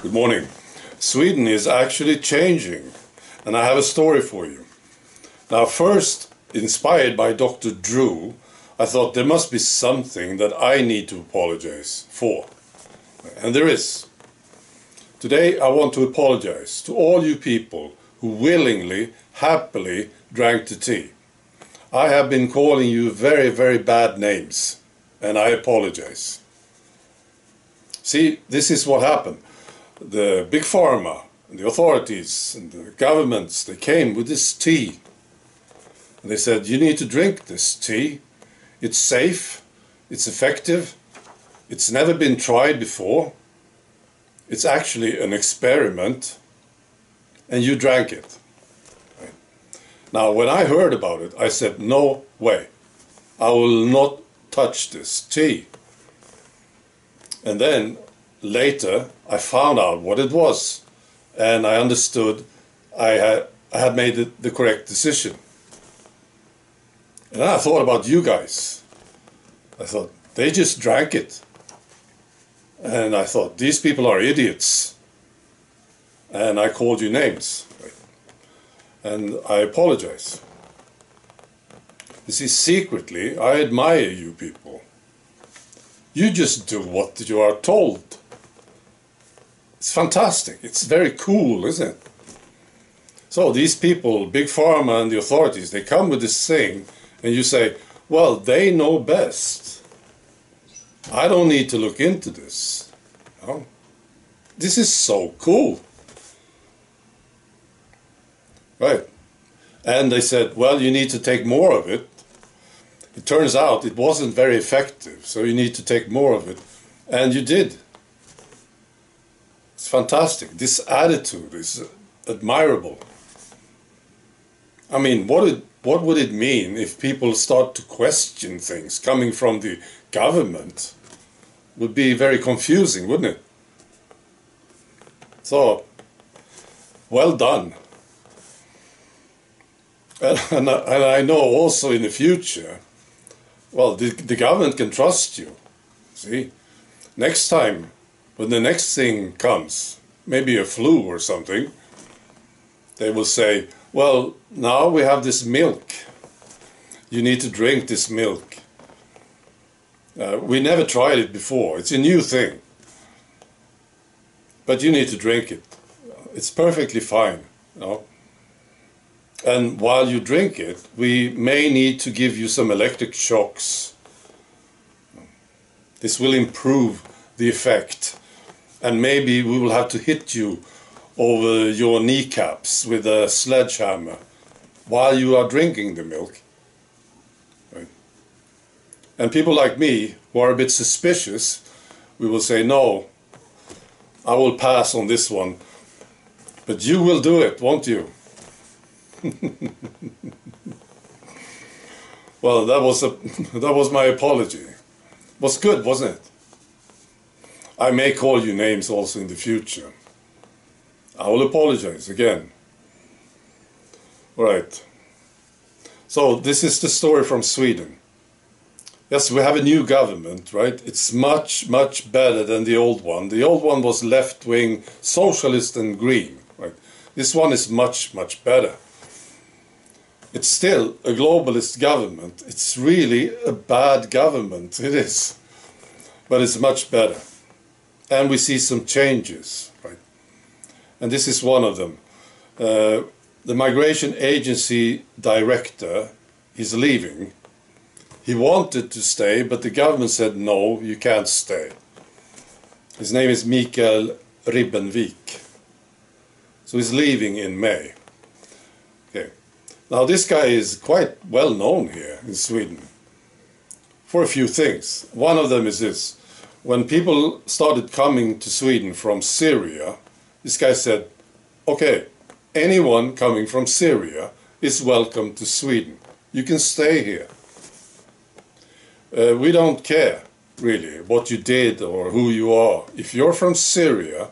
Good morning. Sweden is actually changing, and I have a story for you. Now, first, inspired by Dr. Drew, I thought there must be something that I need to apologize for. And there is. Today, I want to apologize to all you people who willingly, happily drank the tea. I have been calling you very, very bad names, and I apologize. See, this is what happened. The big pharma, and the authorities, and the governments, they came with this tea. And they said, you need to drink this tea. It's safe, it's effective, it's never been tried before. It's actually an experiment, and you drank it. Right. Now, when I heard about it, I said, no way. I will not touch this tea. And then later I found out what it was, and I understood I had made the correct decision. And then I thought about you guys. I thought, they just drank it. And I thought, these people are idiots. And I called you names. Right? And I apologize. You see, secretly, I admire you people. You just do what you are told. It's fantastic. It's very cool, isn't it? So these people, Big Pharma and the authorities, they come with this thing, and you say, well, they know best. I don't need to look into this. No. This is so cool. Right. And they said, well, you need to take more of it. It turns out it wasn't very effective, so you need to take more of it. And you did. It's fantastic. This attitude is admirable. I mean, what would it mean if people start to question things coming from the government? It would be very confusing, wouldn't it? So, well done. And I know also in the future, well, the government can trust you. See, next time, when the next thing comes, maybe a flu or something, they will say, well, now we have this milk. You need to drink this milk. We never tried it before. It's a new thing. But you need to drink it. It's perfectly fine, you know. And while you drink it, we may need to give you some electric shocks. This will improve the effect. And maybe we will have to hit you over your kneecaps with a sledgehammer while you are drinking the milk. Right? And people like me, who are a bit suspicious, we will say, no, I will pass on this one. But you will do it, won't you? Well, that was my apology. It was good, wasn't it? I may call you names also in the future. I will apologize again. All right. So this is the story from Sweden. Yes, we have a new government, right? It's much, much better than the old one. The old one was left-wing, socialist and green, right? This one is much, much better. It's still a globalist government. It's really a bad government, it is. But it's much better. And we see some changes, right? And this is one of them. The migration agency director is leaving. He wanted to stay, but the government said, no, you can't stay. His name is Mikael Ribbenvik. So he's leaving in May. Okay. Now this guy is quite well known here in Sweden for a few things. One of them is this. When people started coming to Sweden from Syria, this guy said, okay, anyone coming from Syria is welcome to Sweden. You can stay here. We don't care, really, what you did or who you are. If you're from Syria,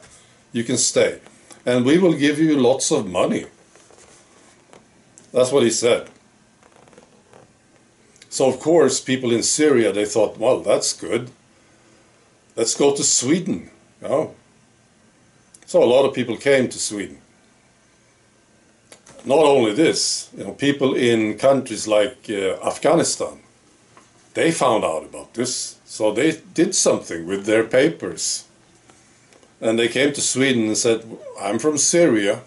you can stay. And we will give you lots of money. That's what he said. So, of course, people in Syria, they thought, well, that's good. Let's go to Sweden. You know? So a lot of people came to Sweden. Not only this, you know, people in countries like Afghanistan, they found out about this, so they did something with their papers. And they came to Sweden and said, I'm from Syria.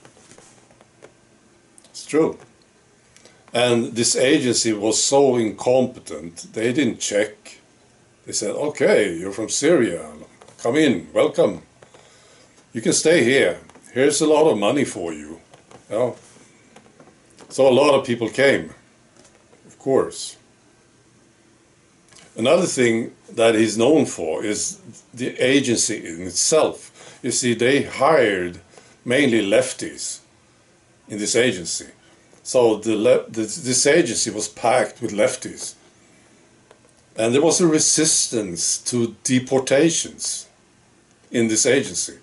It's true. And this agency was so incompetent, they didn't check. They said, okay, you're from Syria, come in, welcome. You can stay here. Here's a lot of money for you. You know? So a lot of people came, of course. Another thing that he's known for is the agency in itself. You see, they hired mainly lefties in this agency. So this agency was packed with lefties. And there was a resistance to deportations in this agency.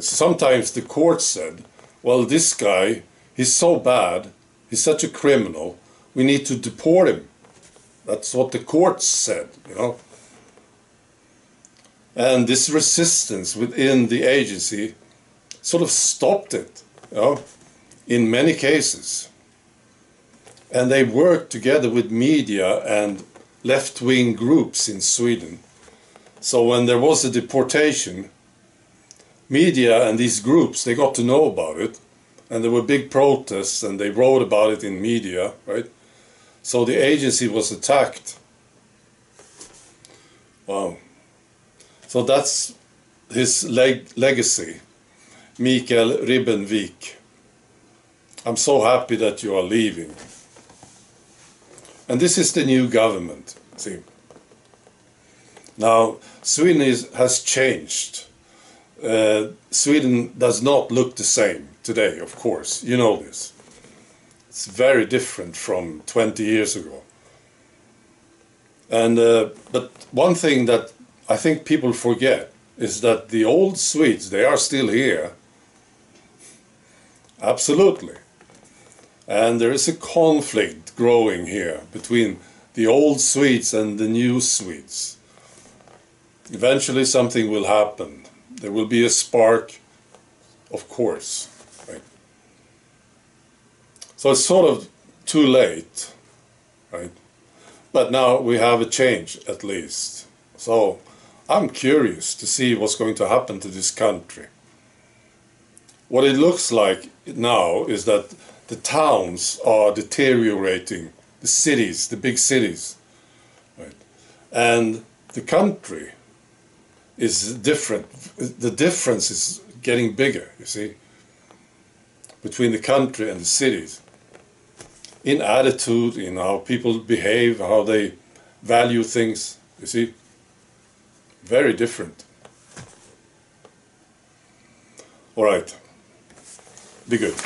Sometimes the court said, well, this guy, he's so bad, he's such a criminal, we need to deport him. That's what the courts said, you know. And this resistance within the agency sort of stopped it, you know, in many cases. And they worked together with media and left-wing groups in Sweden. So when there was a deportation, media and these groups, they got to know about it. And there were big protests and they wrote about it in media, right? So the agency was attacked. Wow. So that's his legacy, Mikael Ribbenvik. I'm so happy that you are leaving. And this is the new government, see. Now, Sweden has changed. Sweden does not look the same today, of course. You know this. It's very different from 20 years ago. And but one thing that I think people forget is that the old Swedes, they are still here. Absolutely. And there is a conflict growing here between the old Swedes and the new Swedes. Eventually something will happen. There will be a spark, of course. Right? So it's sort of too late, right? But now we have a change at least. So I'm curious to see what's going to happen to this country. What it looks like now is that the towns are deteriorating, the cities, the big cities, right? And the country is different. The difference is getting bigger, you see, between the country and the cities. In attitude, in how people behave, how they value things, you see, very different. All right, be good.